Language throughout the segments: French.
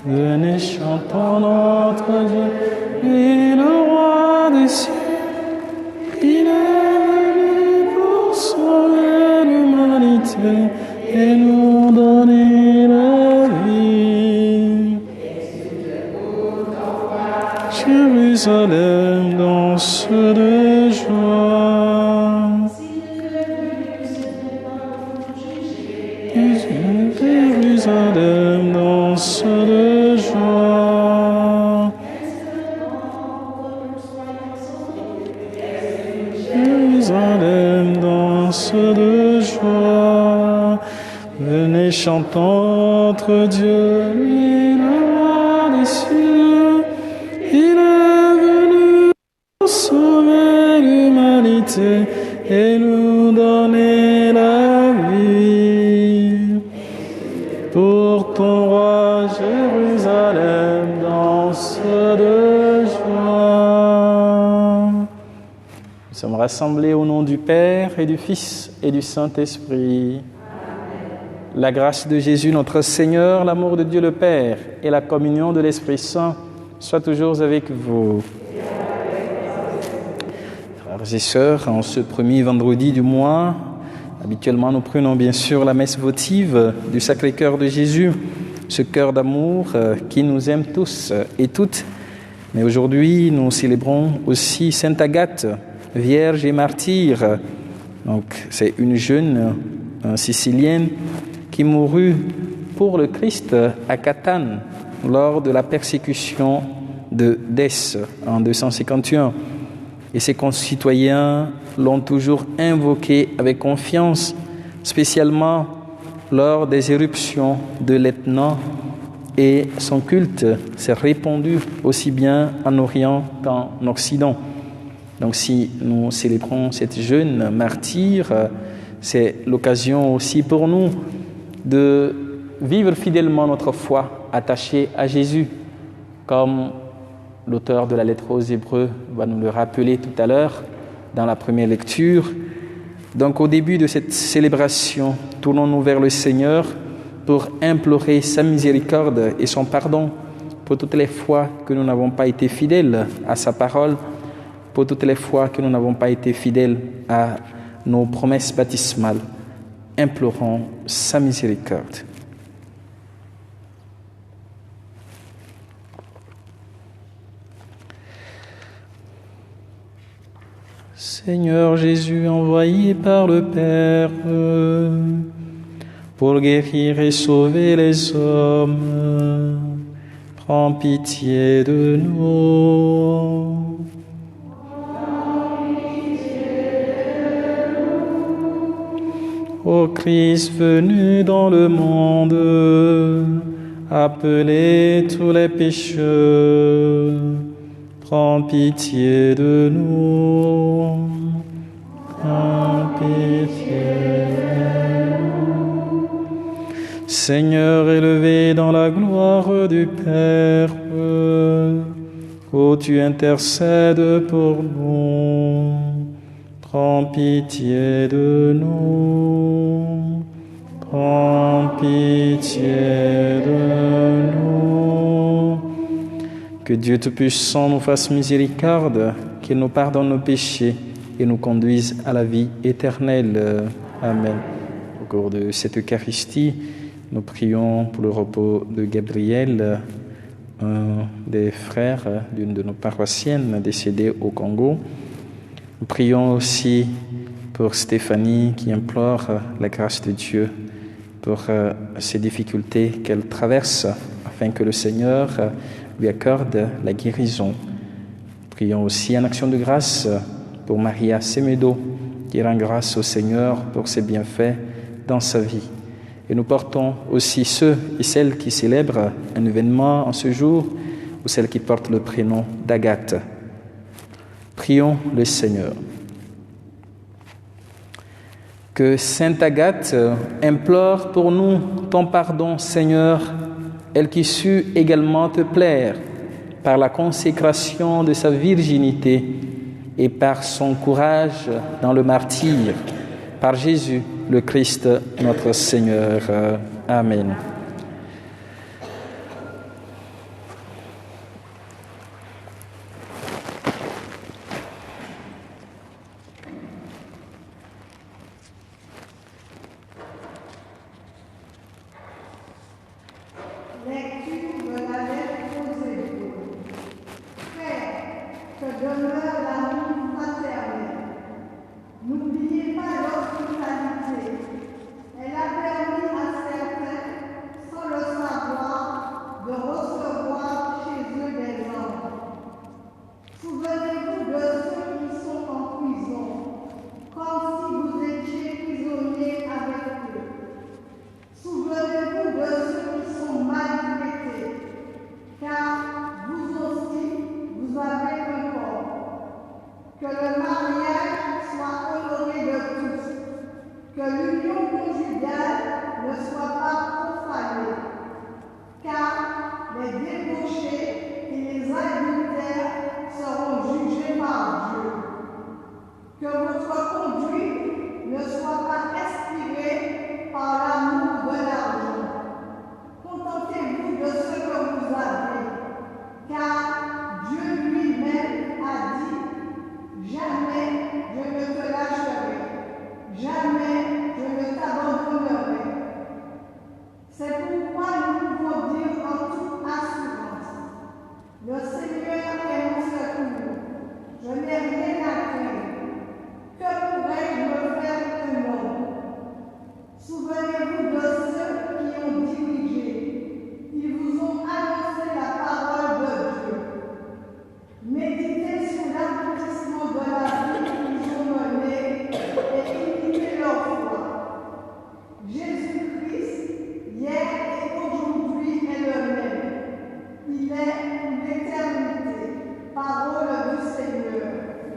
Venez, chantons notre Dieu, lui le roi des cieux. Il est venu pour sauver l'humanité et nous donner la vie. Jérusalem danse de joie. Jérusalem danse de joie. Jérusalem danse de joie. Venez, chantons notre Dieu, lui le roi des cieux. Il est venu pour sauver l'humanité et nous donner la vie. Pour ton roi, Jérusalem danse de joie. Nous sommes rassemblés au nom du Père et du Fils et du Saint-Esprit. La grâce de Jésus notre Seigneur, l'amour de Dieu le Père et la communion de l'Esprit Saint soient toujours avec vous. Frères et sœurs, en ce premier vendredi du mois, habituellement nous prenons bien sûr la messe votive du Sacré-Cœur de Jésus, ce cœur d'amour qui nous aime tous et toutes. Mais aujourd'hui, nous célébrons aussi Sainte Agathe, vierge et martyre. Donc, c'est une jeune sicilienne qui mourut pour le Christ à Catane lors de la persécution de Dès en 251. Et ses concitoyens l'ont toujours invoquée avec confiance, spécialement lors des éruptions de l'Etna, et son culte s'est répandu aussi bien en Orient qu'en Occident. Donc si nous célébrons cette jeune martyre, c'est l'occasion aussi pour nous de vivre fidèlement notre foi attachée à Jésus, comme l'auteur de la lettre aux Hébreux va nous le rappeler tout à l'heure dans la première lecture. Donc au début de cette célébration, tournons-nous vers le Seigneur pour implorer sa miséricorde et son pardon pour toutes les fois que nous n'avons pas été fidèles à sa parole, pour toutes les fois que nous n'avons pas été fidèles à nos promesses baptismales. Implorons sa miséricorde. Seigneur Jésus, envoyé par le Père pour guérir et sauver les hommes, prends pitié de nous. Ô Christ venu dans le monde, appelez tous les pécheurs, prends pitié de nous. Prends pitié de nous. Seigneur élevé dans la gloire du Père, ô tu intercèdes pour nous. Prends pitié de nous, prends pitié de nous. Que Dieu Tout-Puissant nous fasse miséricorde, qu'il nous pardonne nos péchés et nous conduise à la vie éternelle. Amen. Au cours de cette Eucharistie, nous prions pour le repos de Gabriel, un des frères d'une de nos paroissiennes décédée au Congo. Nous prions aussi pour Stéphanie qui implore la grâce de Dieu pour ces difficultés qu'elle traverse afin que le Seigneur lui accorde la guérison. Prions aussi en action de grâce pour Maria Semedo qui rend grâce au Seigneur pour ses bienfaits dans sa vie. Et nous portons aussi ceux et celles qui célèbrent un événement en ce jour ou celles qui portent le prénom d'Agathe. Prions le Seigneur. Que Sainte Agathe implore pour nous ton pardon, Seigneur, elle qui sut également te plaire par la consécration de sa virginité et par son courage dans le martyre, par Jésus, le Christ, notre Seigneur. Amen.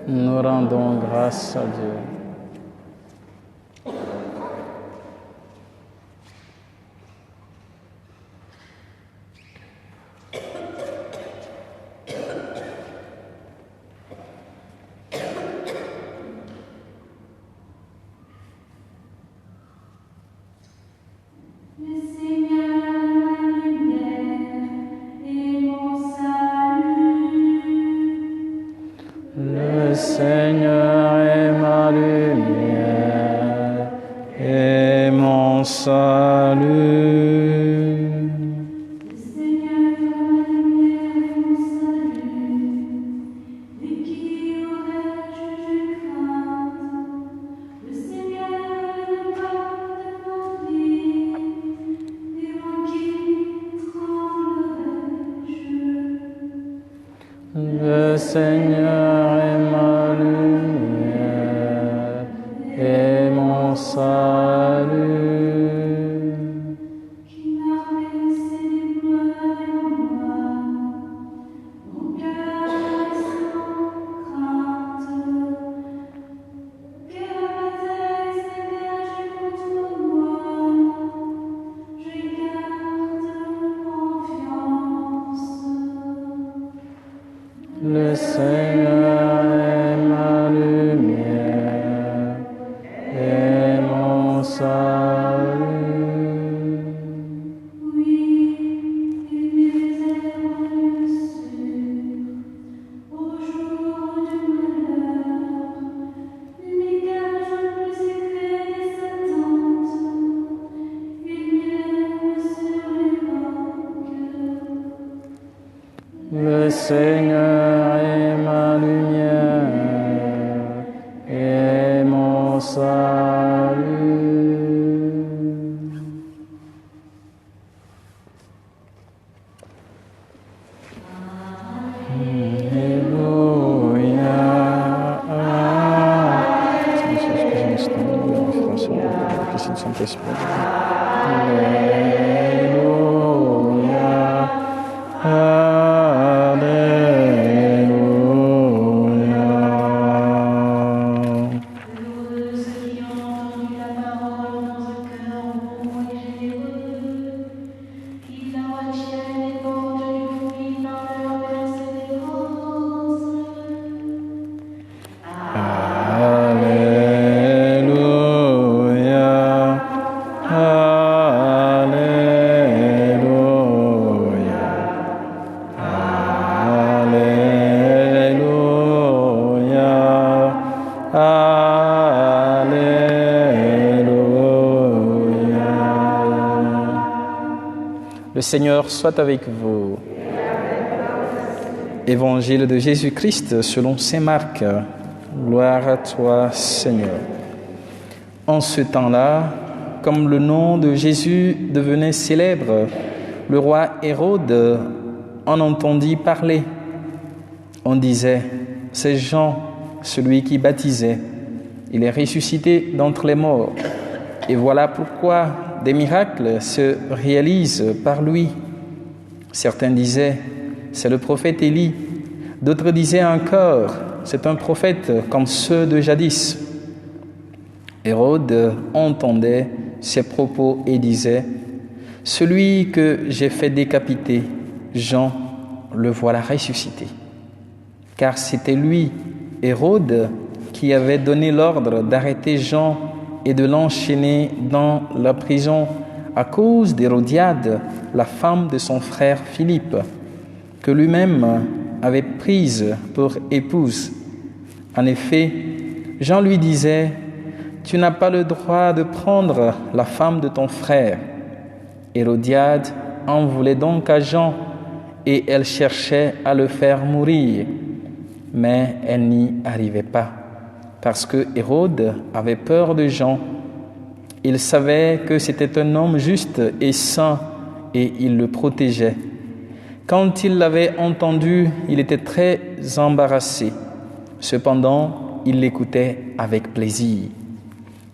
Nous rendons grâce à Dieu. Le Seigneur est ma lumière et mon salut. Le Seigneur est ma lumière et mon salut. Et qui aurais-je dû craindre? Le Seigneur est le garde de ma vie. Devant qui tremblerais-je? Le Seigneur est ma lumière et mon salut. Qui m'a baissé des pleurs en moi, mon cœur est sans crainte, que la bataille s'engage contre moi, je garde confiance. Le Seigneur est ma lumière et mon salut. Oui, il mes ailes sûres au jour du malheur. Il m'y cache le plus secret des attentes. Il m'aime sur les rocs. Le Seigneur est ma lumière et mon salut. Alléluia. Alléluia. Heureux ceux qui ont entendu la parole dans un cœur bon et généreux, qui la retiennent et portent du fruit dans leur persévérance. Alléluia. Alléluia. Alléluia. Alléluia. Le Seigneur soit avec vous. Évangile de Jésus-Christ selon saint Marc. Gloire à toi, Seigneur. En ce temps-là, comme le nom de Jésus devenait célèbre, le roi Hérode en entendit parler. On disait, c'est Jean, celui qui baptisait. Il est ressuscité d'entre les morts. Et voilà pourquoi des miracles se réalisent par lui. Certains disaient, c'est le prophète Élie. D'autres disaient encore, c'est un prophète comme ceux de jadis. Hérode entendait ces propos et disait, celui que j'ai fait décapiter, Jean, le voilà ressuscité. Car c'était lui, Hérode, qui avait donné l'ordre d'arrêter Jean et de l'enchaîner dans la prison à cause d'Hérodiade, la femme de son frère Philippe, que lui-même avait prise pour épouse. En effet, Jean lui disait, « Tu n'as pas le droit de prendre la femme de ton frère. » Hérodiade en voulait donc à Jean et elle cherchait à le faire mourir. Mais elle n'y arrivait pas, parce que Hérode avait peur de Jean. Il savait que c'était un homme juste et saint et il le protégeait. Quand il l'avait entendu, il était très embarrassé. Cependant, il l'écoutait avec plaisir.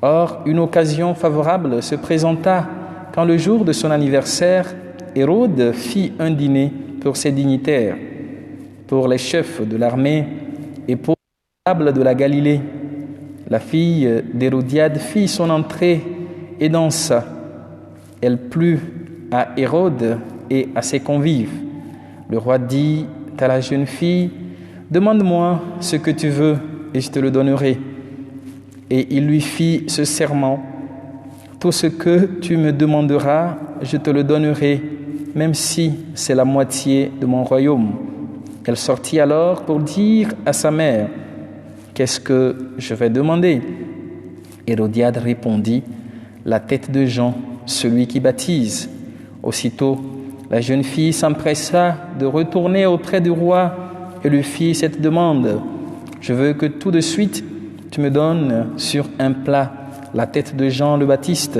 Or, une occasion favorable se présenta quand le jour de son anniversaire, Hérode fit un dîner pour ses dignitaires, pour les chefs de l'armée et pour les notables de la Galilée. La fille d'Hérodiade fit son entrée et dansa. Elle plut à Hérode et à ses convives. Le roi dit à la jeune fille, « Demande-moi ce que tu veux et je te le donnerai. » Et il lui fit ce serment, « Tout ce que tu me demanderas, je te le donnerai, même si c'est la moitié de mon royaume. » Elle sortit alors pour dire à sa mère, « Qu'est-ce que je vais demander ?» Hérodiade répondit, « La tête de Jean, celui qui baptise. » Aussitôt, la jeune fille s'empressa de retourner auprès du roi et lui fit cette demande, « Je veux que tout de suite tu me donnes sur un plat la tête de Jean le Baptiste. »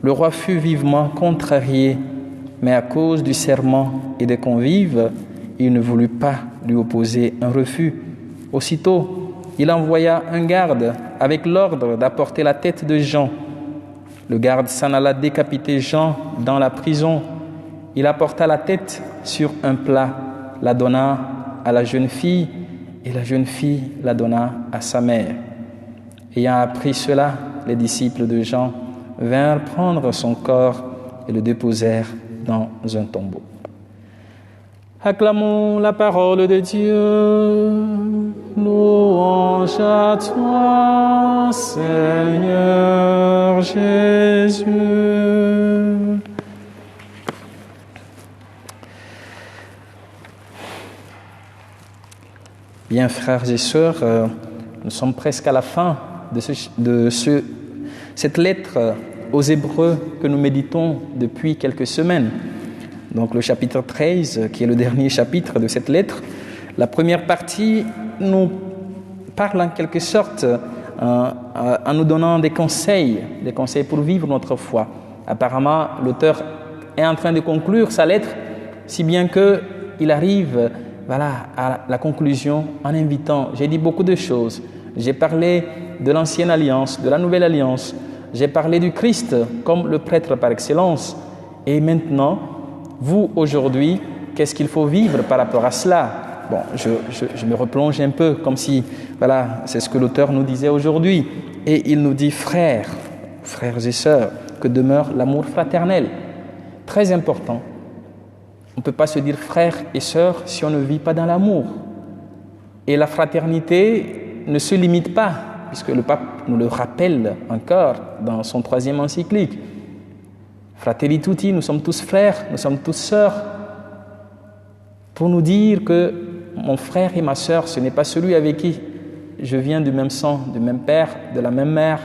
Le roi fut vivement contrarié, mais à cause du serment et des convives, il ne voulut pas lui opposer un refus. Aussitôt, il envoya un garde avec l'ordre d'apporter la tête de Jean. Le garde s'en alla décapiter Jean dans la prison. Il apporta la tête sur un plat, la donna à la jeune fille, et la jeune fille la donna à sa mère. Ayant appris cela, les disciples de Jean vinrent prendre son corps et le déposèrent dans un tombeau. Acclamons la parole de Dieu. Louange à toi, Seigneur Jésus. Bien, frères et sœurs, nous sommes presque à la fin de cette lettre aux Hébreux que nous méditons depuis quelques semaines. Donc le chapitre 13, qui est le dernier chapitre de cette lettre, la première partie nous parle en quelque sorte en nous donnant des conseils pour vivre notre foi. Apparemment, l'auteur est en train de conclure sa lettre, si bien qu'il arrive à la conclusion en invitant. J'ai dit beaucoup de choses. J'ai parlé de l'ancienne alliance, de la nouvelle alliance. J'ai parlé du Christ comme le prêtre par excellence. Et maintenant, vous, aujourd'hui, qu'est-ce qu'il faut vivre par rapport à cela ? Bon, je me replonge un peu comme si, c'est ce que l'auteur nous disait aujourd'hui. Et il nous dit, frères et sœurs, que demeure l'amour fraternel. Très important. On ne peut pas se dire frères et sœurs si on ne vit pas dans l'amour. Et la fraternité ne se limite pas, puisque le pape nous le rappelle encore dans son 3e encyclique. Fratelli tutti, nous sommes tous frères, nous sommes tous sœurs. Pour nous dire que mon frère et ma sœur, ce n'est pas celui avec qui je viens du même sang, du même père, de la même mère,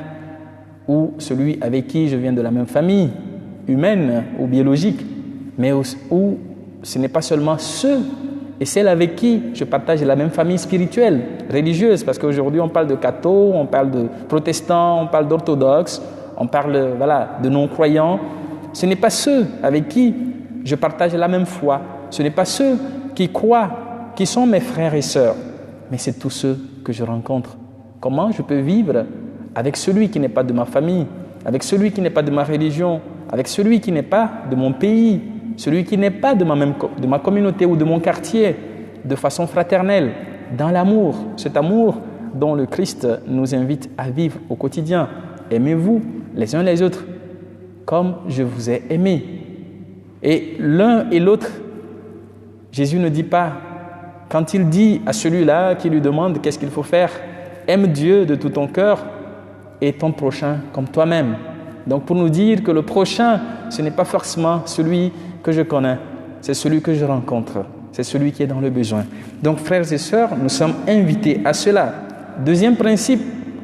ou celui avec qui je viens de la même famille, humaine ou biologique, mais où ce n'est pas seulement ceux et celles avec qui je partage la même famille spirituelle, religieuse, parce qu'aujourd'hui on parle de cathos, on parle de protestants, on parle d'orthodoxes, on parle de non-croyants. Ce n'est pas ceux avec qui je partage la même foi, ce n'est pas ceux qui croient, qui sont mes frères et sœurs, mais c'est tous ceux que je rencontre. Comment je peux vivre avec celui qui n'est pas de ma famille, avec celui qui n'est pas de ma religion, avec celui qui n'est pas de mon pays, celui qui n'est pas de ma communauté ou de mon quartier, de façon fraternelle, dans l'amour, cet amour dont le Christ nous invite à vivre au quotidien. Aimez-vous les uns les autres comme je vous ai aimé. Et l'un et l'autre, Jésus ne dit pas, quand il dit à celui-là qui lui demande qu'est-ce qu'il faut faire, aime Dieu de tout ton cœur et ton prochain comme toi-même. Donc pour nous dire que le prochain, ce n'est pas forcément celui que je connais, c'est celui que je rencontre, c'est celui qui est dans le besoin. Donc frères et sœurs, nous sommes invités à cela. Deuxième principe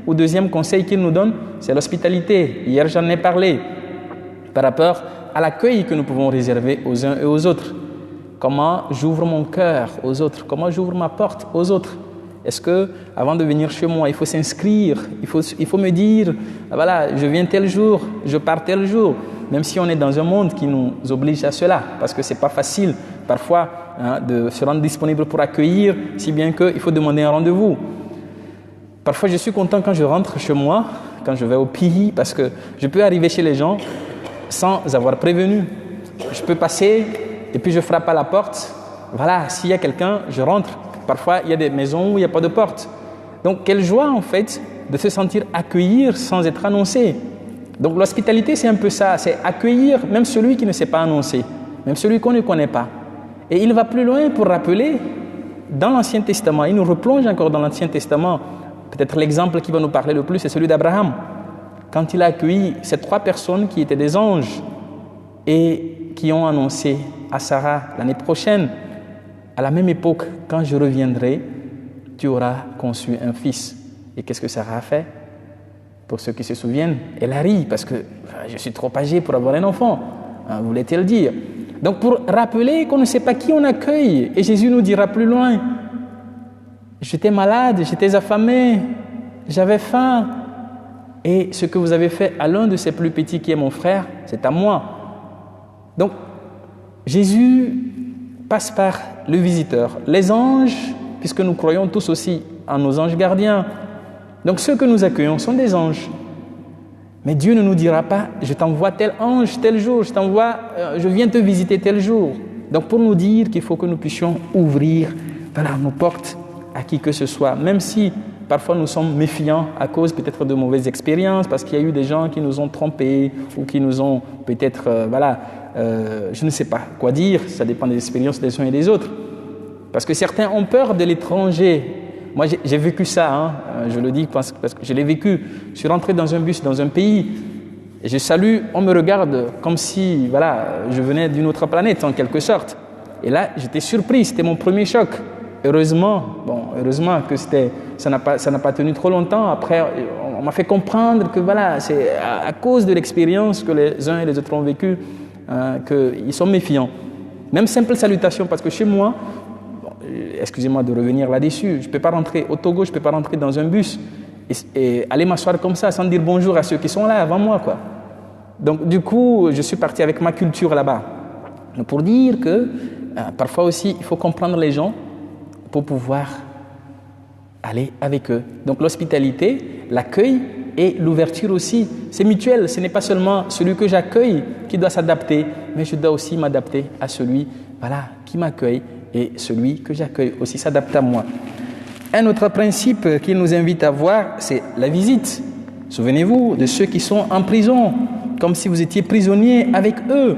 ou deuxième conseil qu'il nous donne, c'est l'hospitalité. Hier j'en ai parlé par rapport à l'accueil que nous pouvons réserver aux uns et aux autres. Comment j'ouvre mon cœur aux autres, comment j'ouvre ma porte aux autres. Est-ce que avant de venir chez moi, il faut s'inscrire, il faut me dire, voilà, je viens tel jour, je pars tel jour, même si on est dans un monde qui nous oblige à cela, parce que c'est pas facile parfois de se rendre disponible pour accueillir, si bien qu'il faut demander un rendez-vous. Parfois, je suis content quand je rentre chez moi, quand je vais au pays, parce que je peux arriver chez les gens sans avoir prévenu. Je peux passer et puis je frappe à la porte. Voilà, s'il y a quelqu'un, je rentre. Parfois, il y a des maisons où il n'y a pas de porte. Donc, quelle joie en fait de se sentir accueillir sans être annoncé. Donc, l'hospitalité, c'est un peu ça, c'est accueillir même celui qui ne s'est pas annoncé, même celui qu'on ne connaît pas. Et il va plus loin pour rappeler, dans l'Ancien Testament, il nous replonge encore dans l'Ancien Testament. Peut-être l'exemple qui va nous parler le plus, c'est celui d'Abraham. Quand il a accueilli ces 3 personnes qui étaient des anges et qui ont annoncé à Sarah l'année prochaine, à la même époque, quand je reviendrai, tu auras conçu un fils. Et qu'est-ce que Sarah a fait? Pour ceux qui se souviennent, elle a ri parce que je suis trop âgé pour avoir un enfant, voulait-elle dire. Donc pour rappeler qu'on ne sait pas qui on accueille, et Jésus nous dira plus loin, j'étais malade, j'étais affamé, j'avais faim, et ce que vous avez fait à l'un de ces plus petits qui est mon frère, c'est à moi. Donc Jésus passe par le visiteur, les anges, puisque nous croyons tous aussi en nos anges gardiens. Donc ceux que nous accueillons sont des anges. Mais Dieu ne nous dira pas, je t'envoie tel ange tel jour, je viens te visiter tel jour. Donc pour nous dire qu'il faut que nous puissions ouvrir nos portes à qui que ce soit, même si parfois nous sommes méfiants à cause peut-être de mauvaises expériences, parce qu'il y a eu des gens qui nous ont trompés ou qui nous ont peut-être, je ne sais pas quoi dire, ça dépend des expériences des uns et des autres. Parce que certains ont peur de l'étranger. Moi, j'ai vécu ça, je le dis parce que je l'ai vécu. Je suis rentré dans un bus, dans un pays, et je salue, on me regarde comme si je venais d'une autre planète en quelque sorte. Et là, j'étais surpris, c'était mon premier choc. Heureusement que ça n'a pas tenu trop longtemps. Après, on m'a fait comprendre que c'est à cause de l'expérience que les uns et les autres ont vécu qu'ils sont méfiants. Même simple salutation, parce que chez moi, excusez-moi de revenir là-dessus, je ne peux pas rentrer au Togo, je ne peux pas rentrer dans un bus et aller m'asseoir comme ça sans dire bonjour à ceux qui sont là avant moi, quoi. Donc du coup, je suis parti avec ma culture là-bas. Pour dire que parfois aussi, il faut comprendre les gens pour pouvoir aller avec eux. Donc l'hospitalité, l'accueil et l'ouverture aussi, c'est mutuel. Ce n'est pas seulement celui que j'accueille qui doit s'adapter, mais je dois aussi m'adapter à celui qui m'accueille, et celui que j'accueille aussi s'adapte à moi. Un autre principe qu'il nous invite à voir, c'est la visite. Souvenez-vous de ceux qui sont en prison, comme si vous étiez prisonnier avec eux.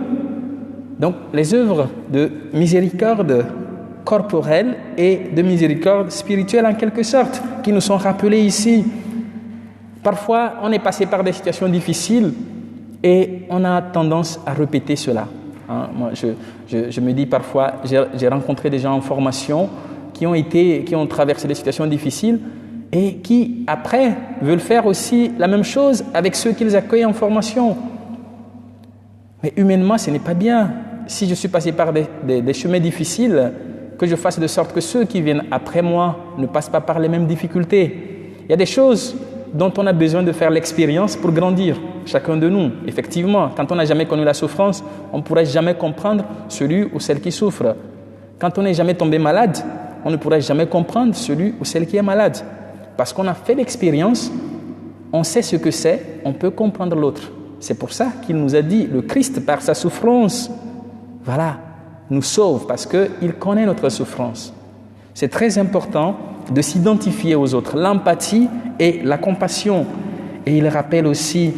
Donc les œuvres de miséricorde corporelle et de miséricorde spirituelle en quelque sorte, qui nous sont rappelées ici. Parfois, on est passé par des situations difficiles Et on a tendance à répéter cela. Hein. Moi, je me dis parfois, j'ai rencontré des gens en formation qui ont traversé des situations difficiles et qui, après, veulent faire aussi la même chose avec ceux qu'ils accueillent en formation. Mais humainement, ce n'est pas bien. Si je suis passé par des chemins difficiles, que je fasse de sorte que ceux qui viennent après moi ne passent pas par les mêmes difficultés. Il y a des choses dont on a besoin de faire l'expérience pour grandir, chacun de nous. Effectivement, quand on n'a jamais connu la souffrance, on ne pourrait jamais comprendre celui ou celle qui souffre. Quand on n'est jamais tombé malade, on ne pourrait jamais comprendre celui ou celle qui est malade. Parce qu'on a fait l'expérience, on sait ce que c'est, on peut comprendre l'autre. C'est pour ça qu'il nous a dit, le Christ, par sa souffrance, voilà, nous sauve parce qu'il connaît notre souffrance. C'est très important de s'identifier aux autres, l'empathie et la compassion. Et il rappelle aussi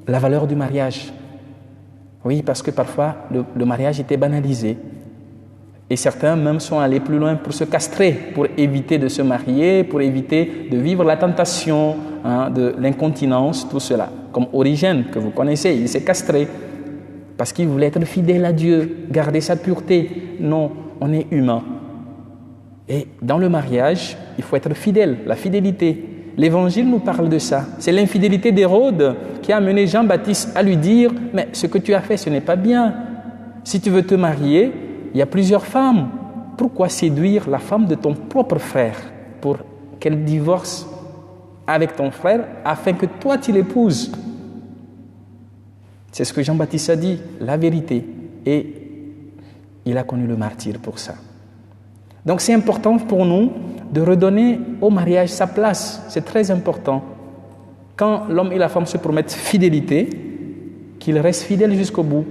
la valeur du mariage. Oui, parce que parfois, le mariage était banalisé. Et certains même sont allés plus loin pour se castrer, pour éviter de se marier, pour éviter de vivre la tentation de l'incontinence, tout cela. Comme Origène, que vous connaissez, il s'est castré parce qu'il voulait être fidèle à Dieu, garder sa pureté. Non, on est humain. Et dans le mariage, il faut être fidèle, la fidélité. L'Évangile nous parle de ça. C'est l'infidélité d'Hérode qui a amené Jean-Baptiste à lui dire « Mais ce que tu as fait, ce n'est pas bien. Si tu veux te marier, il y a plusieurs femmes. Pourquoi séduire la femme de ton propre frère pour qu'elle divorce avec ton frère afin que toi tu l'épouses ?» C'est ce que Jean-Baptiste a dit, la vérité. Et il a connu le martyre pour ça. Donc c'est important pour nous de redonner au mariage sa place. C'est très important. Quand l'homme et la femme se promettent fidélité, qu'ils restent fidèles jusqu'au bout.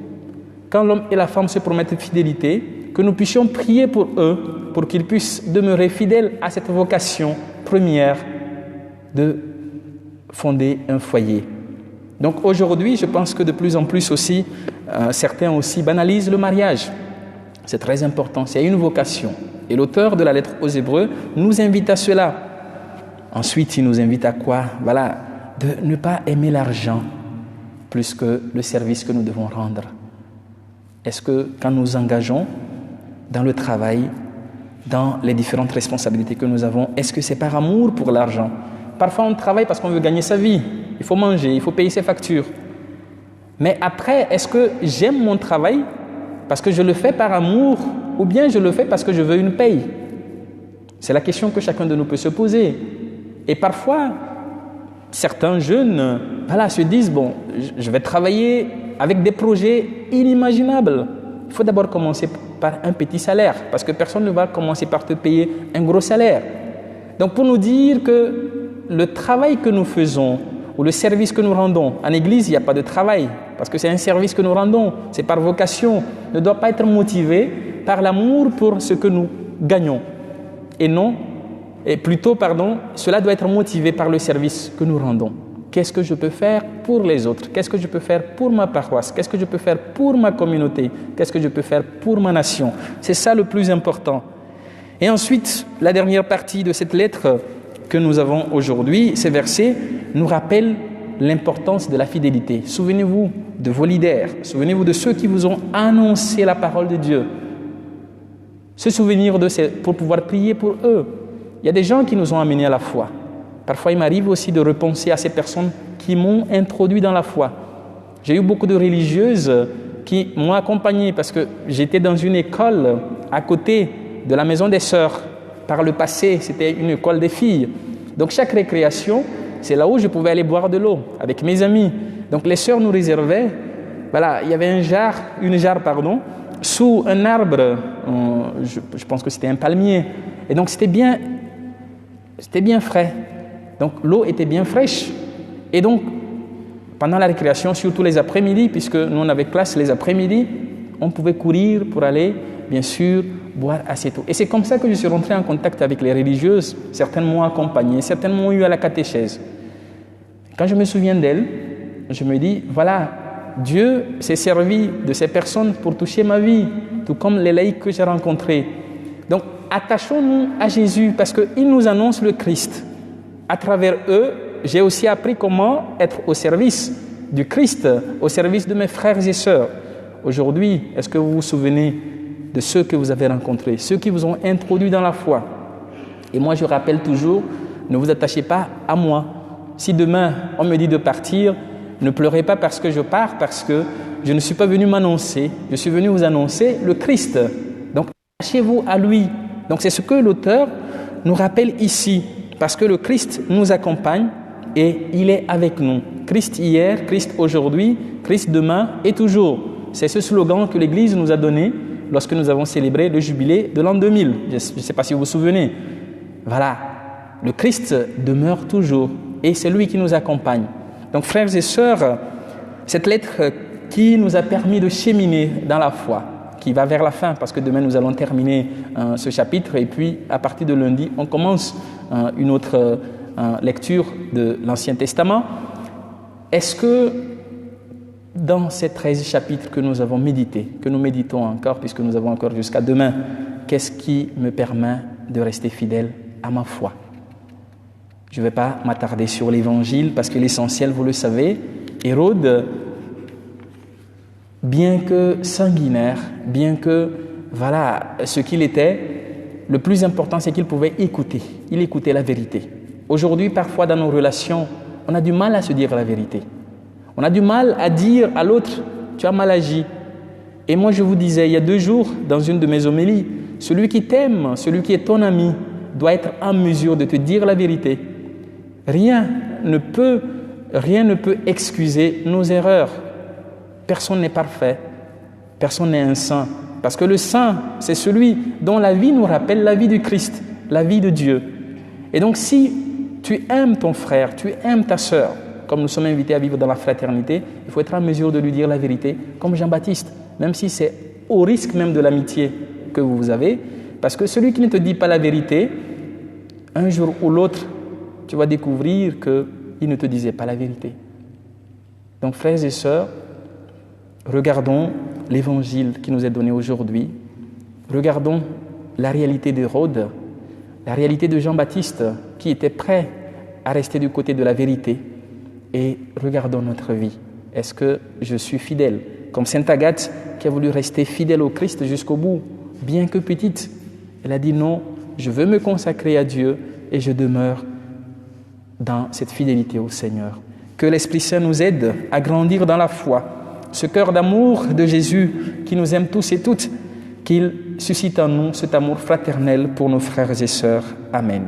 Quand l'homme et la femme se promettent fidélité, que nous puissions prier pour eux, pour qu'ils puissent demeurer fidèles à cette vocation première de fonder un foyer. Donc aujourd'hui, je pense que de plus en plus aussi, certains aussi banalisent le mariage. C'est très important, c'est une vocation. Et l'auteur de la lettre aux Hébreux nous invite à cela. Ensuite, il nous invite à quoi? Voilà, de ne pas aimer l'argent plus que le service que nous devons rendre. Est-ce que quand nous engageons dans le travail, dans les différentes responsabilités que nous avons, est-ce que c'est par amour pour l'argent? Parfois, on travaille parce qu'on veut gagner sa vie. Il faut manger, il faut payer ses factures. Mais après, est-ce que j'aime mon travail parce que je le fais par amour ou bien je le fais parce que je veux une paye? C'est la question que chacun de nous peut se poser. Et parfois, certains jeunes se disent, bon, je vais travailler avec des projets inimaginables. Il faut d'abord commencer par un petit salaire parce que personne ne va commencer par te payer un gros salaire. Donc pour nous dire que le travail que nous faisons ou le service que nous rendons, en église il n'y a pas de travail parce que c'est un service que nous rendons, c'est par vocation, ne doit pas être motivé par l'amour pour ce que nous gagnons cela doit être motivé par le service que nous rendons. Qu'est-ce que je peux faire pour les autres? Qu'est-ce que je peux faire pour ma paroisse? Qu'est-ce que je peux faire pour ma communauté? Qu'est-ce que je peux faire pour ma nation? C'est ça le plus important. Et ensuite, la dernière partie de cette lettre que nous avons aujourd'hui, ces versets nous rappellent l'importance de la fidélité. Souvenez-vous de vos leaders, souvenez-vous de ceux qui vous ont annoncé la parole de Dieu. Se souvenir de ces, pour pouvoir prier pour eux. Il y a des gens qui nous ont amenés à la foi. Parfois, il m'arrive aussi de repenser à ces personnes qui m'ont introduit dans la foi. J'ai eu beaucoup de religieuses qui m'ont accompagné parce que j'étais dans une école à côté de la maison des sœurs. Par le passé, c'était une école des filles. Donc, chaque récréation, c'est là où je pouvais aller boire de l'eau avec mes amis. Donc, les sœurs nous réservaient, il y avait une jarre, sous un arbre, je pense que c'était un palmier. Et donc, c'était bien frais. Donc, l'eau était bien fraîche. Et donc, pendant la récréation, surtout les après-midi, puisque nous, on avait classe les après-midi, on pouvait courir pour aller, bien sûr, boire assez tôt. Et c'est comme ça que je suis rentré en contact avec les religieuses. Certaines m'ont accompagné, certaines m'ont eu à la catéchèse. Quand je me souviens d'elles, je me dis, voilà, Dieu s'est servi de ces personnes pour toucher ma vie, tout comme les laïcs que j'ai rencontrés. Donc, attachons-nous à Jésus parce qu'il nous annonce le Christ. À travers eux, j'ai aussi appris comment être au service. du Christ au service de mes frères et sœurs. Aujourd'hui, est-ce que vous vous souvenez de ceux que vous avez rencontrés, ceux qui vous ont introduit dans la foi? Et moi, je rappelle toujours, ne vous attachez pas à moi. Si demain, on me dit de partir, ne pleurez pas parce que je pars, parce que je ne suis pas venu m'annoncer, je suis venu vous annoncer le Christ. Donc, attachez-vous à lui. Donc, c'est ce que l'auteur nous rappelle ici, parce que le Christ nous accompagne et il est avec nous. Christ hier, Christ aujourd'hui, Christ demain et toujours. C'est ce slogan que l'Église nous a donné lorsque nous avons célébré le jubilé de l'an 2000. Je ne sais pas si vous vous souvenez. Voilà, le Christ demeure toujours et c'est lui qui nous accompagne. Donc frères et sœurs, cette lettre qui nous a permis de cheminer dans la foi, qui va vers la fin parce que demain nous allons terminer ce chapitre et puis à partir de lundi on commence une autre lecture de l'Ancien Testament. Est-ce que dans ces 13 chapitres que nous avons médités, que nous méditons encore puisque nous avons encore jusqu'à demain, qu'est-ce qui me permet de rester fidèle à ma foi? Je ne vais pas m'attarder sur l'évangile parce que l'essentiel, vous le savez, Hérode, bien que sanguinaire, bien que, voilà, ce qu'il était, le plus important, c'est qu'il pouvait écouter. Il écoutait la vérité. Aujourd'hui, parfois, dans nos relations, on a du mal à se dire la vérité. On a du mal à dire à l'autre, tu as mal agi. Et moi, je vous disais, il y a 2 jours, dans une de mes homélies, celui qui t'aime, celui qui est ton ami, doit être en mesure de te dire la vérité. Rien ne peut excuser nos erreurs. Personne n'est parfait, personne n'est un saint. Parce que le saint, c'est celui dont la vie nous rappelle la vie du Christ, la vie de Dieu. Et donc si tu aimes ton frère, tu aimes ta sœur, comme nous sommes invités à vivre dans la fraternité, il faut être en mesure de lui dire la vérité, comme Jean-Baptiste, même si c'est au risque même de l'amitié que vous avez, parce que celui qui ne te dit pas la vérité, un jour ou l'autre, tu vas découvrir qu'il ne te disait pas la vérité. Donc, frères et sœurs, regardons l'évangile qui nous est donné aujourd'hui. Regardons la réalité d'Hérode, la réalité de Jean-Baptiste, qui était prêt à rester du côté de la vérité. Et regardons notre vie. Est-ce que je suis fidèle? Comme Sainte Agathe, qui a voulu rester fidèle au Christ jusqu'au bout, bien que petite. Elle a dit non, je veux me consacrer à Dieu et je demeure dans cette fidélité au Seigneur. Que l'Esprit Saint nous aide à grandir dans la foi. Ce cœur d'amour de Jésus qui nous aime tous et toutes, qu'il suscite en nous cet amour fraternel pour nos frères et sœurs. Amen.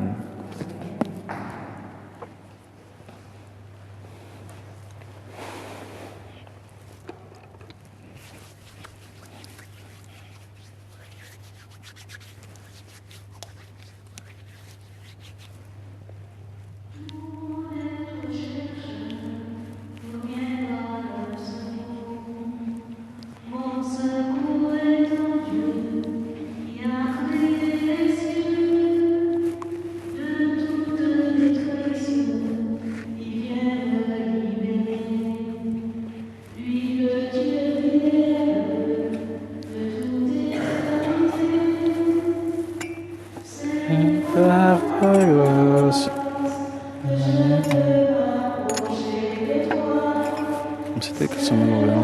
C'était que ça me l'aurait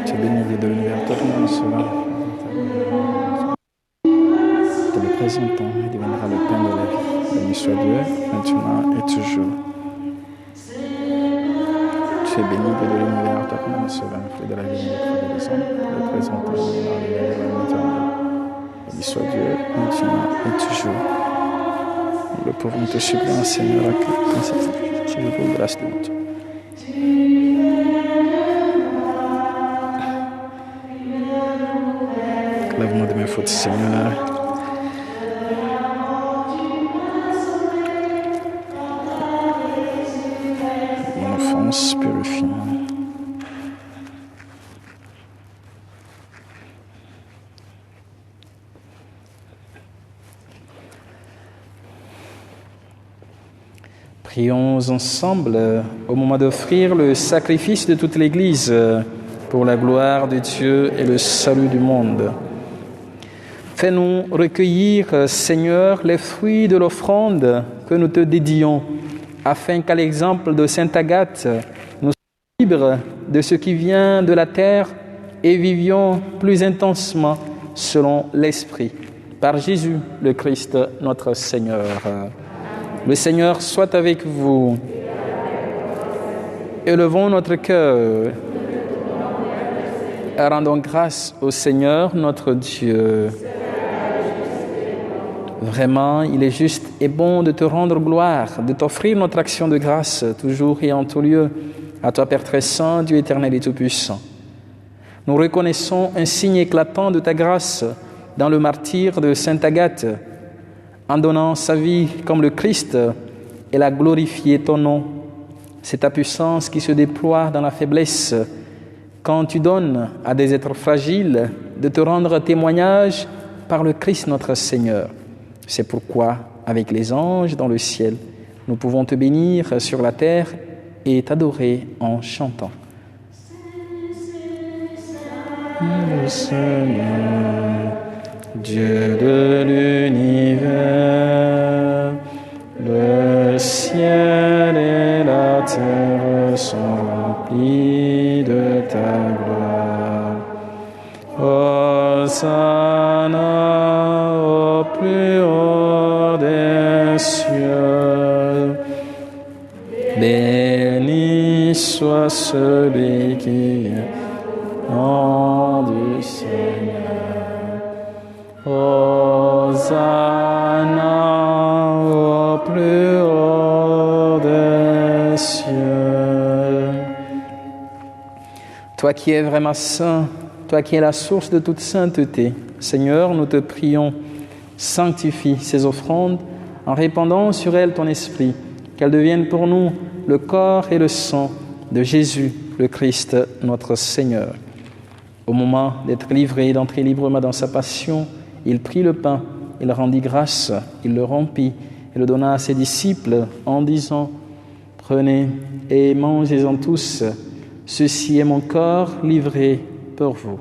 Tu es béni de l'univers, toi qui nous recevras. Te le présentons et deviendra le pain de la vie. Béni soit Dieu, maintenant et toujours. Tu es béni de l'univers, toi qui nous recevras, fruit de la vie, fruit des hommes, le présentons et deviendra le pain de l'éternel. Béni soit Dieu, maintenant et toujours. Nous le pouvons te supplier, Seigneur, que tu nous grâce de Dieu. Lave-moi de mes fautes, Seigneur. Mon offense, purifie-moi. Prions ensemble au moment d'offrir le sacrifice de toute l'Église. pour la gloire de Dieu et le salut du monde. Fais-nous recueillir, Seigneur, les fruits de l'offrande que nous te dédions, afin qu'à l'exemple de sainte Agathe, nous soyons libres de ce qui vient de la terre et vivions plus intensement selon l'Esprit. Par Jésus, le Christ, notre Seigneur. Le Seigneur soit avec vous. Élevons notre cœur et rendons grâce au Seigneur, notre Dieu. Vraiment, il est juste et bon de te rendre gloire, de t'offrir notre action de grâce, toujours et en tout lieu, à toi, Père très saint, Dieu éternel et tout-puissant. Nous reconnaissons un signe éclatant de ta grâce dans le martyre de sainte Agathe, en donnant sa vie comme le Christ, elle a glorifié ton nom. C'est ta puissance qui se déploie dans la faiblesse, quand tu donnes à des êtres fragiles de te rendre témoignage par le Christ notre Seigneur. C'est pourquoi, avec les anges dans le ciel, nous pouvons te bénir sur la terre et t'adorer en chantant. Le Seigneur, Dieu de l'univers, le ciel et la terre sont remplis de ta gloire. Hosanna au plus haut des cieux. Béni soit celui qui est nom du Seigneur. Hosanna au plus haut des cieux. Toi qui es vraiment saint, toi qui es la source de toute sainteté, Seigneur, nous te prions, sanctifie ces offrandes en répandant sur elles ton esprit, qu'elles deviennent pour nous le corps et le sang de Jésus, le Christ, notre Seigneur. Au moment d'être livré et d'entrer librement dans sa passion, il prit le pain, il rendit grâce, il le rompit et le donna à ses disciples en disant « Prenez et mangez-en tous, ceci est mon corps livré pour vous. »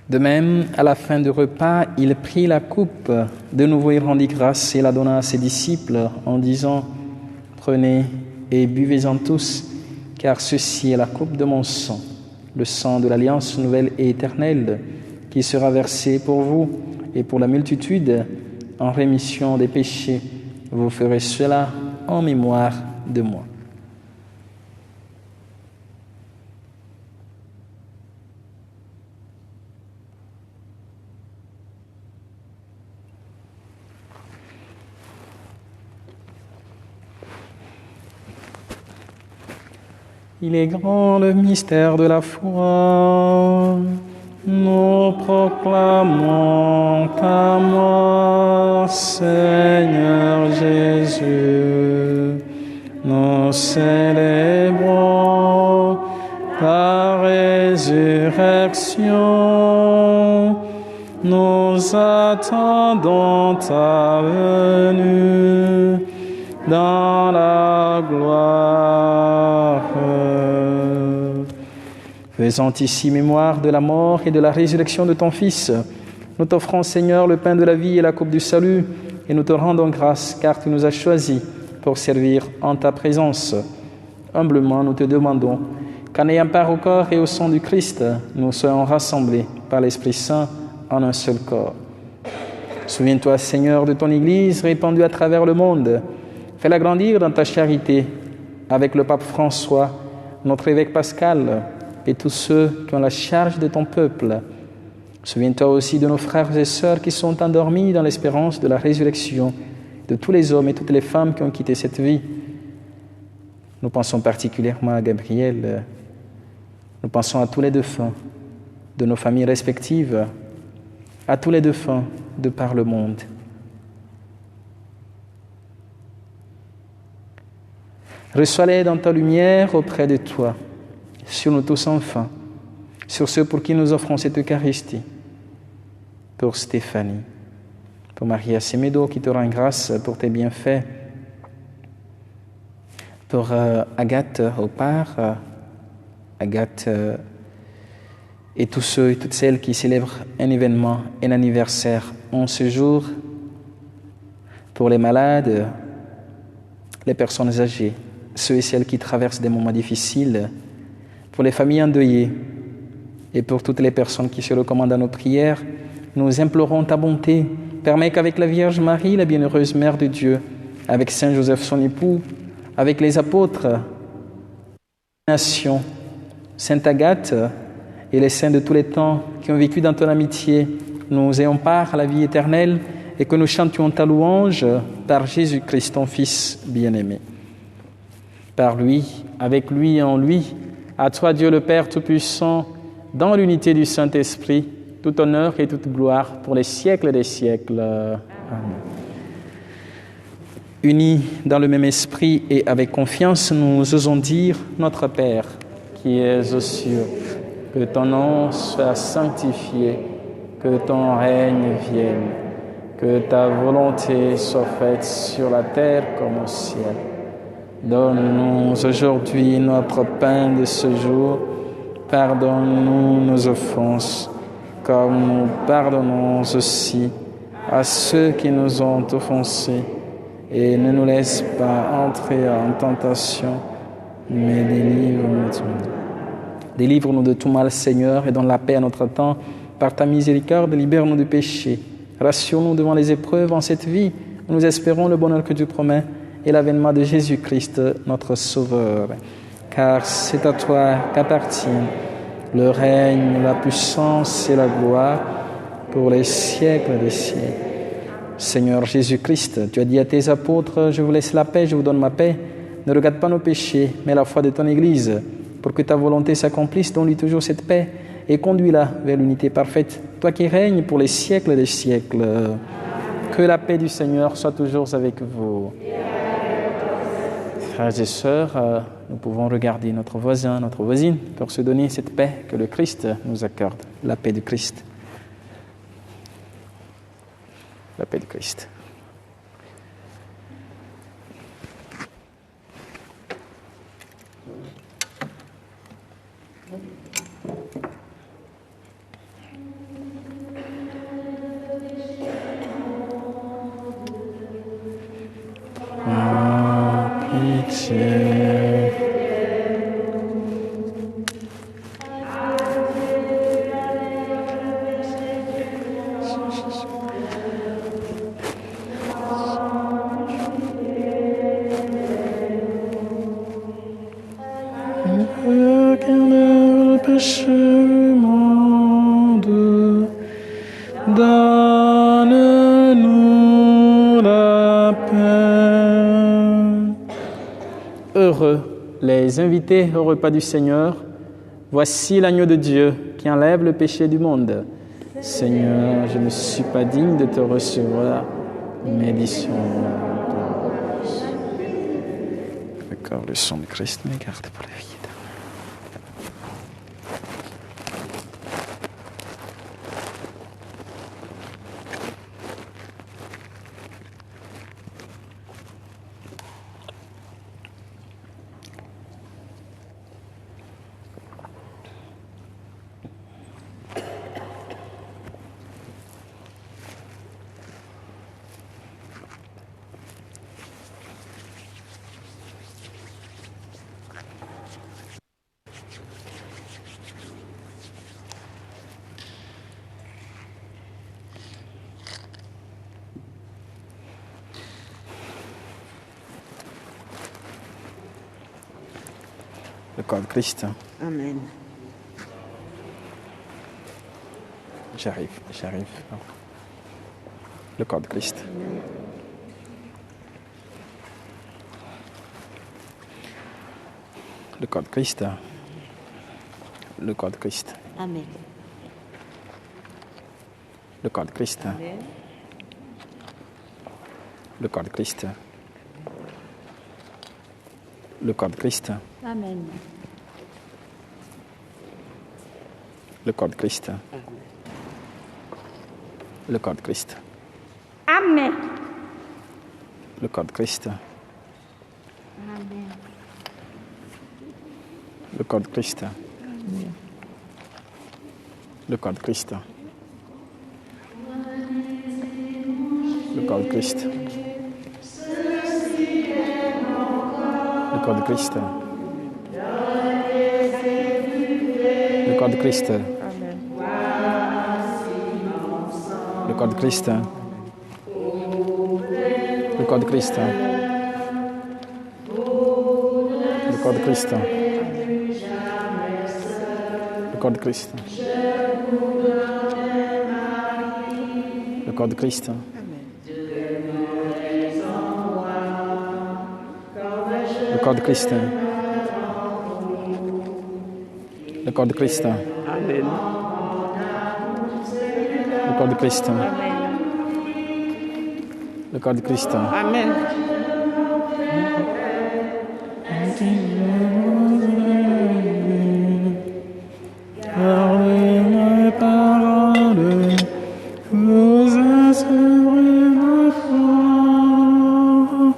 De même, à la fin du repas, il prit la coupe. De nouveau, il rendit grâce et la donna à ses disciples en disant « Prenez et buvez-en tous, car ceci est la coupe de mon sang, le sang de l'alliance nouvelle et éternelle, qui sera versé pour vous et pour la multitude en rémission des péchés. Vous ferez cela en mémoire de moi. » Il est grand le mystère de la foi. Nous proclamons ta mort, Seigneur Jésus. Nous célébrons ta résurrection. Nous attendons ta venue dans la gloire. Faisant ici mémoire de la mort et de la résurrection de ton Fils, nous t'offrons, Seigneur, le pain de la vie et la coupe du salut, et nous te rendons grâce, car tu nous as choisis pour servir en ta présence. Humblement, nous te demandons qu'en ayant part au corps et au sang du Christ, nous soyons rassemblés par l'Esprit Saint en un seul corps. Souviens-toi, Seigneur, de ton Église répandue à travers le monde. Fais-la grandir dans ta charité, avec le pape François, notre évêque Pascal, et tous ceux qui ont la charge de ton peuple. Souviens-toi aussi de nos frères et sœurs qui sont endormis dans l'espérance de la résurrection, de tous les hommes et toutes les femmes qui ont quitté cette vie. Nous pensons particulièrement à Gabriel. Nous pensons à tous les défunts de nos familles respectives. à tous les défunts de par le monde. Reçois-les dans ta lumière auprès de toi, sur nous tous enfin, sur ceux pour qui nous offrons cette Eucharistie, pour Stéphanie, pour Maria Semedo qui te rend grâce pour tes bienfaits, pour Agathe Opar, Agathe et tous ceux et toutes celles qui célèbrent un événement, un anniversaire en ce jour, pour les malades, les personnes âgées, ceux et celles qui traversent des moments difficiles, pour les familles endeuillées et pour toutes les personnes qui se recommandent à nos prières, nous implorons ta bonté. Permets qu'avec la Vierge Marie, la bienheureuse Mère de Dieu, avec Saint Joseph son époux, avec les apôtres, nation, Sainte Agathe et les saints de tous les temps qui ont vécu dans ton amitié, nous ayons part à la vie éternelle et que nous chantions ta louange par Jésus-Christ, ton Fils bien-aimé. Par lui, avec lui et en lui, à toi Dieu le Père Tout-Puissant, dans l'unité du Saint-Esprit, tout honneur et toute gloire pour les siècles des siècles. Amen. Unis dans le même esprit et avec confiance, nous osons dire « Notre Père, qui es aux cieux, que ton nom soit sanctifié, que ton règne vienne, que ta volonté soit faite sur la terre comme au ciel. Donne-nous aujourd'hui notre pain de ce jour. Pardonne-nous nos offenses, comme nous pardonnons aussi à ceux qui nous ont offensés. Et ne nous laisse pas entrer en tentation, mais délivre-nous de tout mal. Délivre-nous de tout mal, Seigneur, et donne la paix à notre temps. Par ta miséricorde, libère-nous du péché. Rassure-nous devant les épreuves en cette vie. Nous espérons le bonheur que tu promets et l'avènement de Jésus-Christ, notre Sauveur. Car c'est à toi qu'appartiennent le règne, la puissance et la gloire pour les siècles des siècles. Seigneur Jésus-Christ, tu as dit à tes apôtres, je vous laisse la paix, je vous donne ma paix. Ne regarde pas nos péchés, mais la foi de ton Église, pour que ta volonté s'accomplisse, donne-lui toujours cette paix et conduis-la vers l'unité parfaite. Toi qui règnes pour les siècles des siècles, que la paix du Seigneur soit toujours avec vous. Frères et sœurs, nous pouvons regarder notre voisin, notre voisine, pour se donner cette paix que le Christ nous accorde, la paix du Christ. La paix du Christ. Pitié. Le péché du monde, donne-nous la paix. Heureux les invités au repas du Seigneur. Voici l'agneau de Dieu qui enlève le péché du monde. Seigneur, je ne suis pas digne de te recevoir, mais dis sur moi. Le corps, le sang de Christ me garde pour la vie éternelle. Le corps de Christ. Amen. J'arrive. Le corps de Christ. Le corps de Christ. Le corps de Christ. Amen. Le corps de Christ. Amen. Le corps de Christ. Le corps de Christ. Amen. Le corps de Christ. Le corps de Christ. Amen. Le corps de Christ. Amen. Le corps de Christ. Le corps de Christ. Le corps de Christ. Le corps de Christ. Le corps de Christ. Le corps de Christ. Le corps de Christ. Le corps de Christ. Le corps de Christ. Le corps de Christ. Le corps de Christ. Le corps de Christ. Amen. Le corps de Christ. Le corps de Christ. Amen. Parlez ma parole, vous assurez ma foi.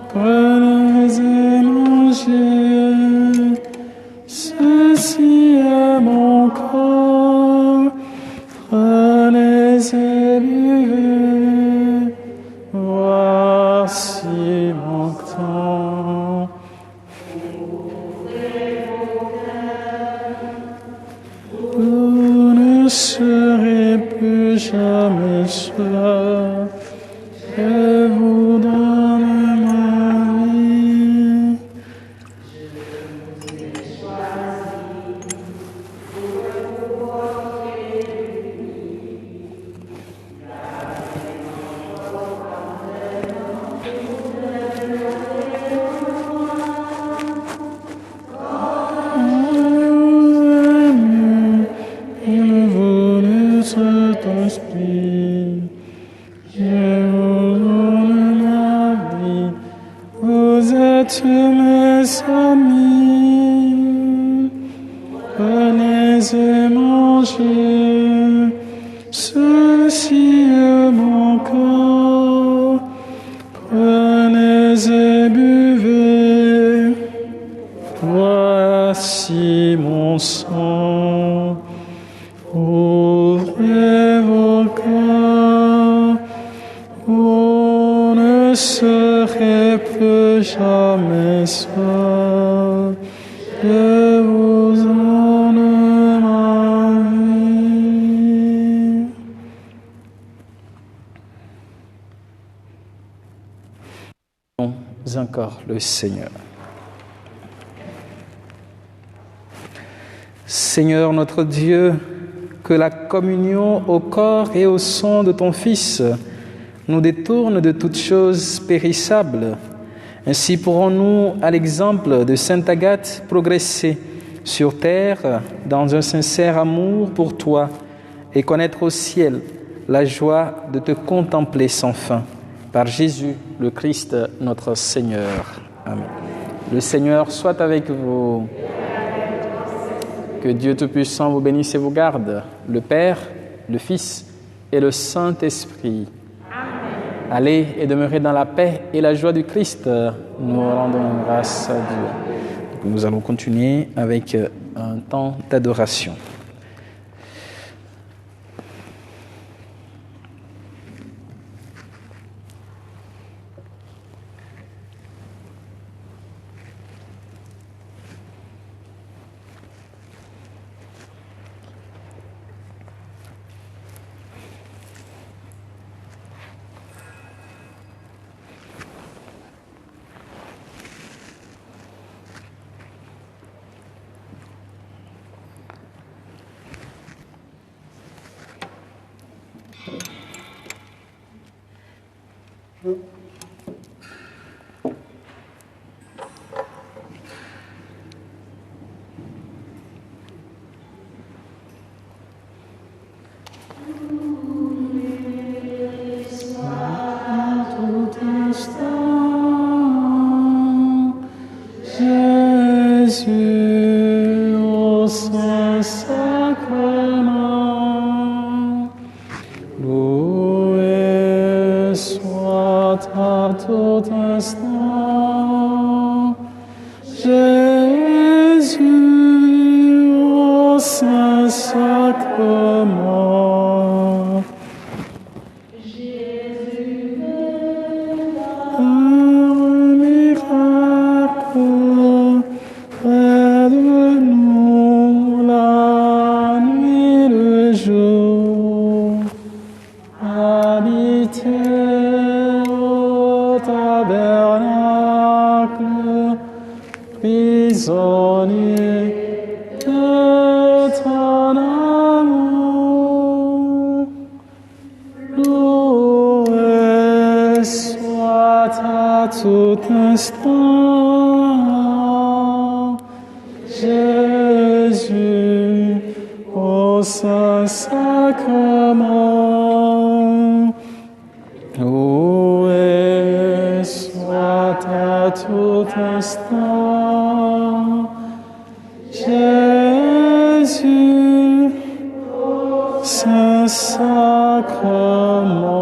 Prenez et mangez, ceci est mon corps. Prenez et buvez, voici mon temps. Vous ne serez plus jamais seul, je vous donne ma vie. Il vous cet esprit, je vous donne ma vie, vous êtes mes amis, venez et mangez, ceci est mon corps, prenez et buvez, voici mon sang. Ouvrez vos cœurs, vous ne serez plus jamais seul. Je vous donne ma vie. Encore le Seigneur. Seigneur notre Dieu, que la communion au corps et au sang de ton Fils nous détourne de toutes choses périssables. Ainsi pourrons-nous, à l'exemple de Sainte Agathe, progresser sur terre dans un sincère amour pour toi et connaître au ciel la joie de te contempler sans fin. Par Jésus, le Christ, notre Seigneur. Amen. Le Seigneur soit avec vous. Que Dieu Tout-Puissant vous bénisse et vous garde, le Père, le Fils et le Saint-Esprit. Amen. Allez et demeurez dans la paix et la joie du Christ. Nous rendons grâce à Dieu. Nous allons continuer avec un temps d'adoration. instant. Jésus, au Saint-Sacrement. Un miracle près de nous la nuit, le jour. Habiter au tabernacle, prisonnier de ton amour. Loué soit à tout instant Jésus au Saint-Sacrement. Loué soit à tout instant Jésus au Saint-Sacrement.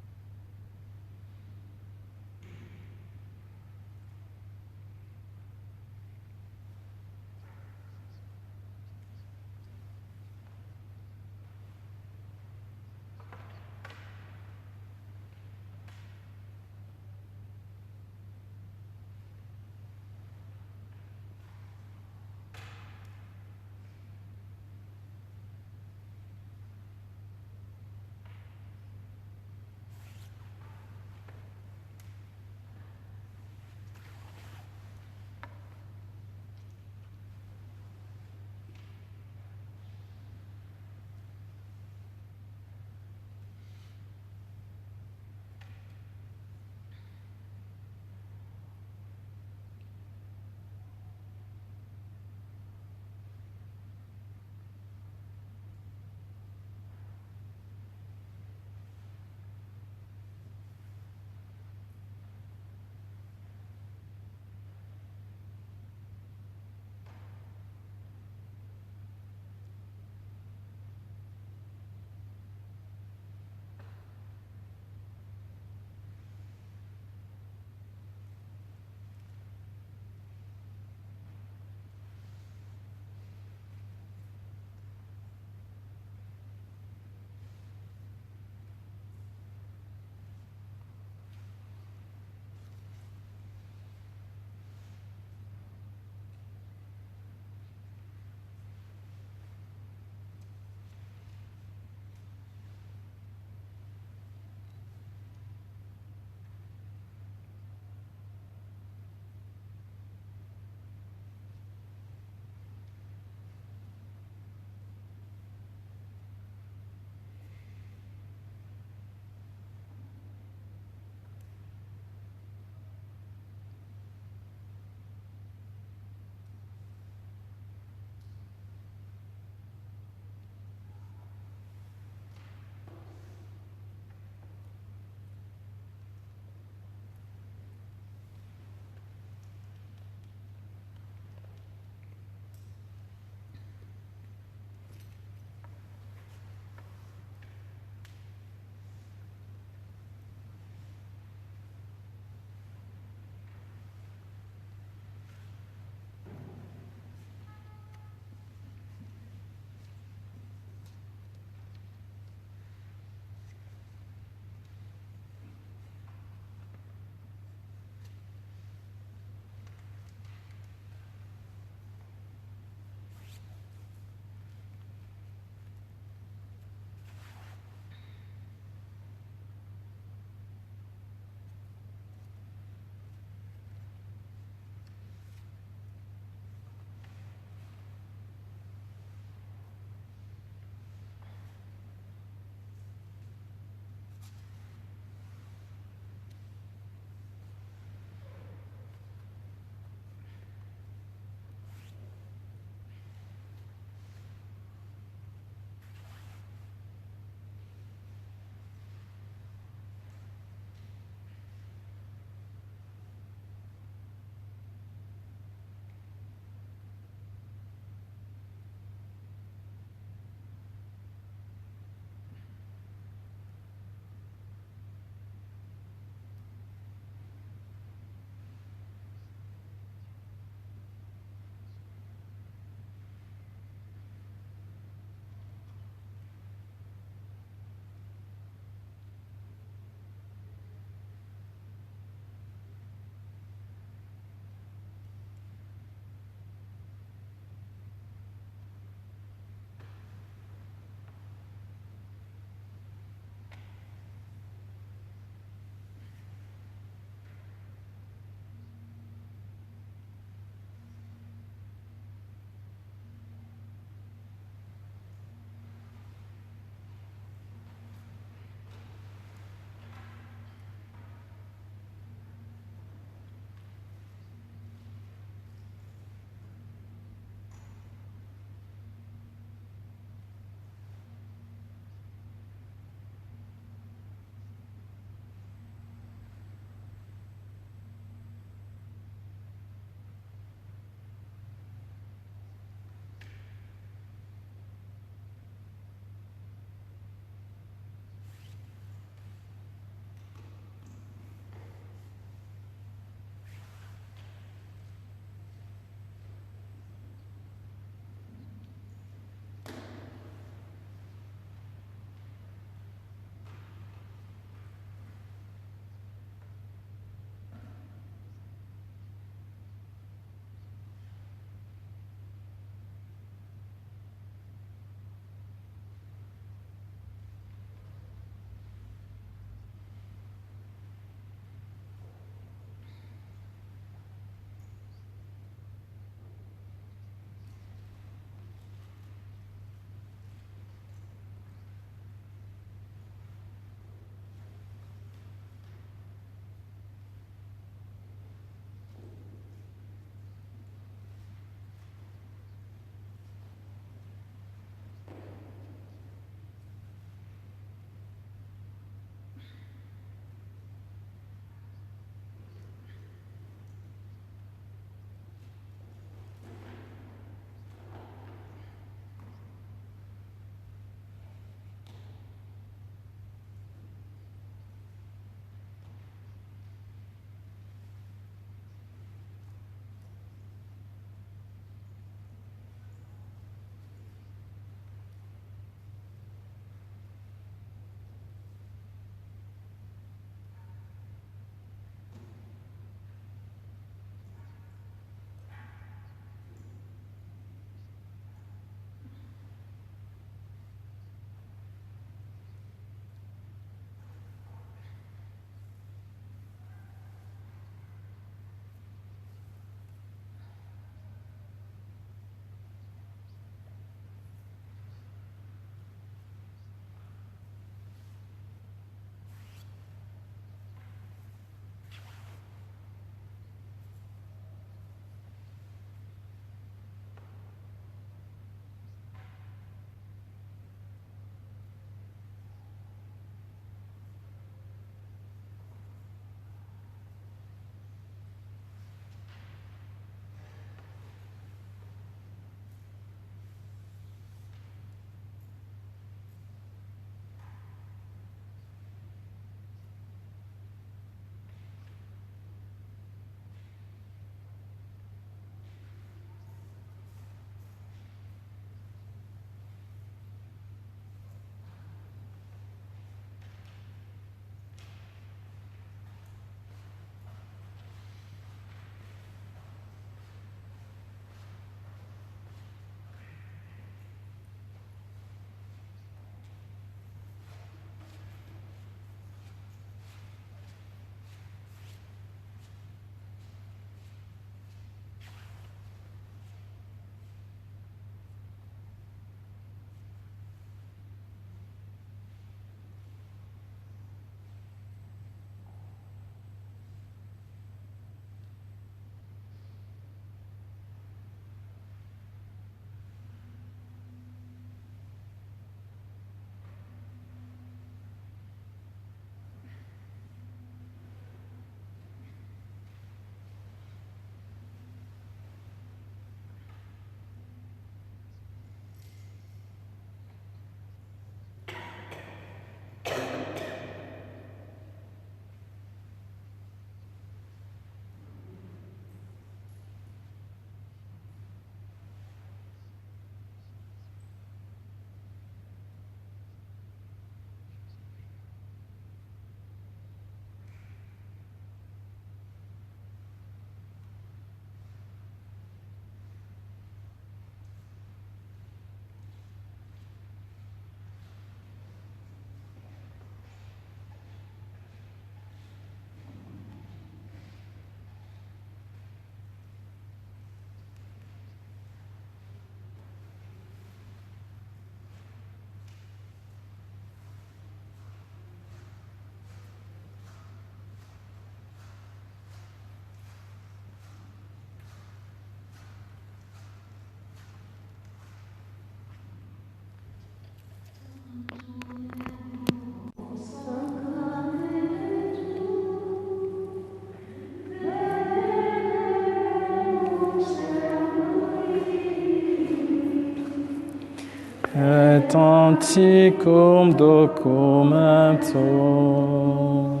et anticum documentum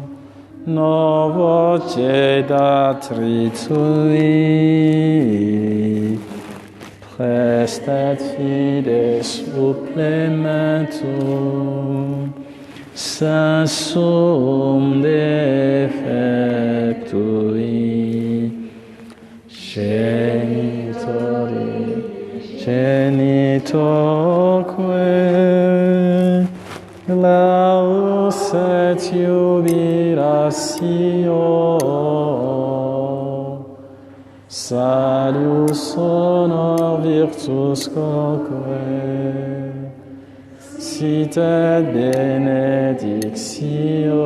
novoce datri tui, prestet fides supplementum, sensum defectui, genitorque, laus et jubilatio, salus honor virtus quoque, sit et benedictio,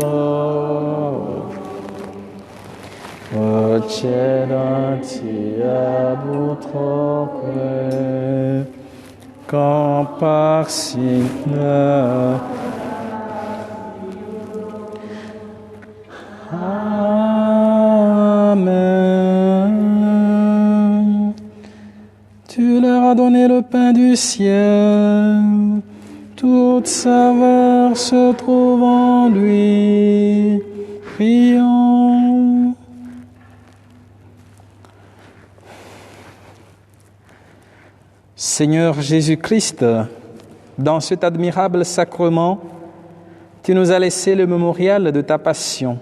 procedenti ab utroque, compar signa. Amen. Tu leur as donné le pain du ciel, toute saveur se trouve en lui. Prions. Seigneur Jésus-Christ, dans cet admirable sacrement, tu nous as laissé le mémorial de ta passion.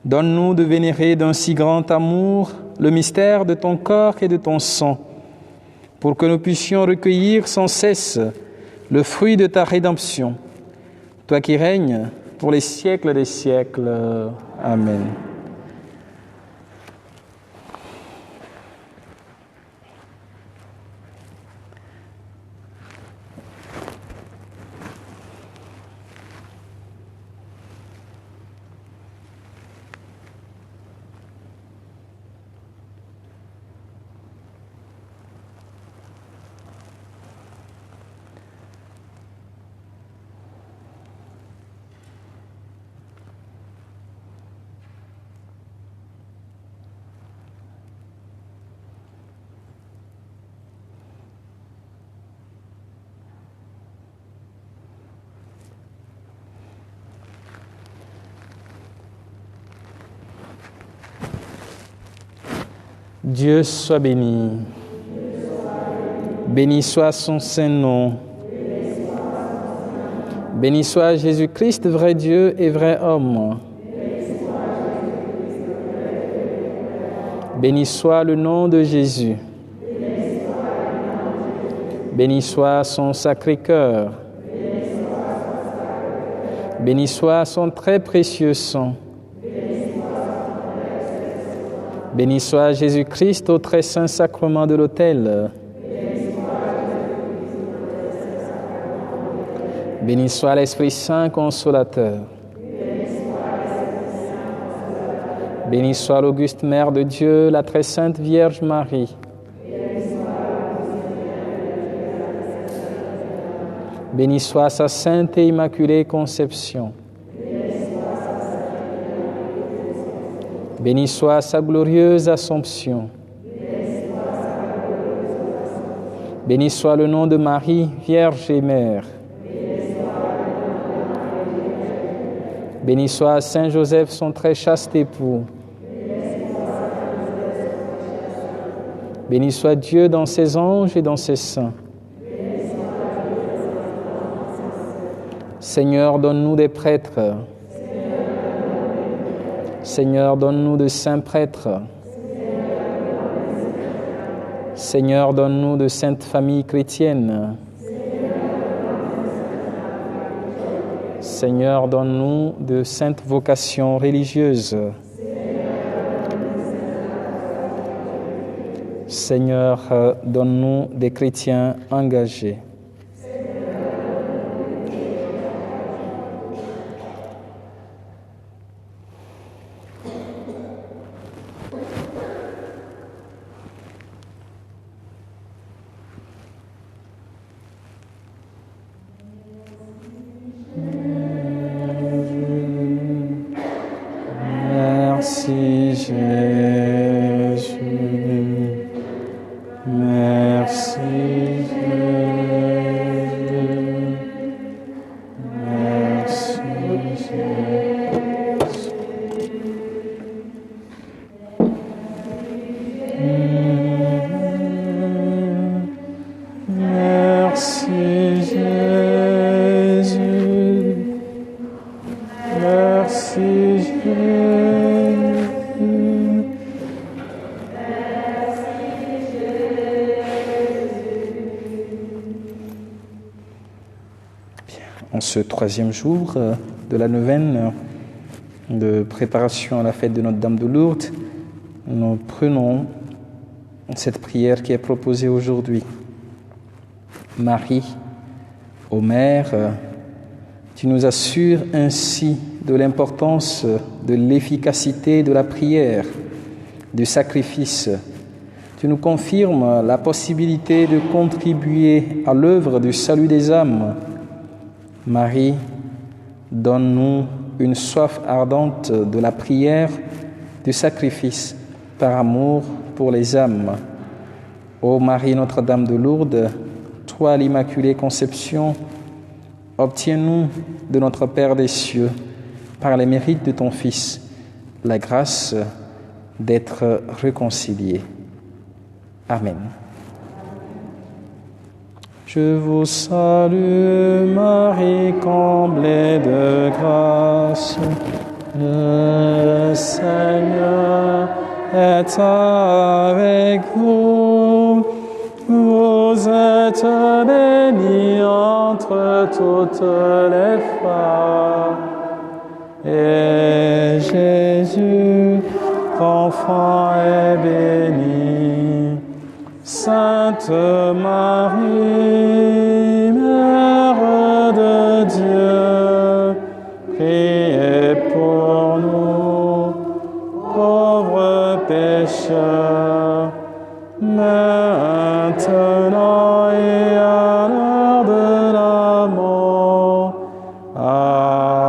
Donne-nous de vénérer d'un si grand amour le mystère de ton corps et de ton sang, pour que nous puissions recueillir sans cesse le fruit de ta rédemption. Toi qui règnes pour les siècles des siècles. Amen. Dieu soit béni. Béni soit son saint nom. Béni soit Jésus-Christ, vrai Dieu et vrai homme. Béni soit le nom de Jésus. Béni soit son Sacré-Cœur. Béni soit son très précieux sang. Béni soit Jésus-Christ au très saint sacrement de l'autel. Béni soit l'Esprit Saint consolateur. Béni soit l'auguste Mère de Dieu, la très sainte Vierge Marie. Béni soit sa sainte et immaculée conception. Béni soit sa glorieuse Assomption. Béni soit le nom de Marie, Vierge et Mère. Béni soit Saint Joseph, son très chaste époux. Béni soit Dieu dans ses anges et dans ses saints. Seigneur, donne-nous des prêtres. Seigneur, donne-nous de saints prêtres. Seigneur, donne-nous de saintes familles chrétiennes. Seigneur, donne-nous de saintes vocations religieuses. Seigneur, donne-nous des chrétiens engagés. Merci Jésus, merci Jésus. ce troisième jour de la neuvaine de préparation à la fête de Notre-Dame de Lourdes, nous prenons cette prière qui est proposée aujourd'hui. Marie, ô Mère, tu nous assures ainsi de l'importance de l'efficacité de la prière, du sacrifice. Tu nous confirmes la possibilité de contribuer à l'œuvre du salut des âmes. Marie, donne-nous une soif ardente de la prière, du sacrifice, par amour pour les âmes. Ô Marie Notre-Dame de Lourdes, toi l'Immaculée Conception, obtiens-nous de notre Père des cieux, par les mérites de ton Fils, la grâce d'être réconciliés. Amen. Je vous salue, Marie, comblée de grâce. Le Seigneur est avec vous. Vous êtes bénie entre toutes les femmes. Et Jésus, l'enfant, est béni. Sainte Marie, Mère de Dieu, priez pour nous, pauvres pécheurs, maintenant et à l'heure de la mort. Amen.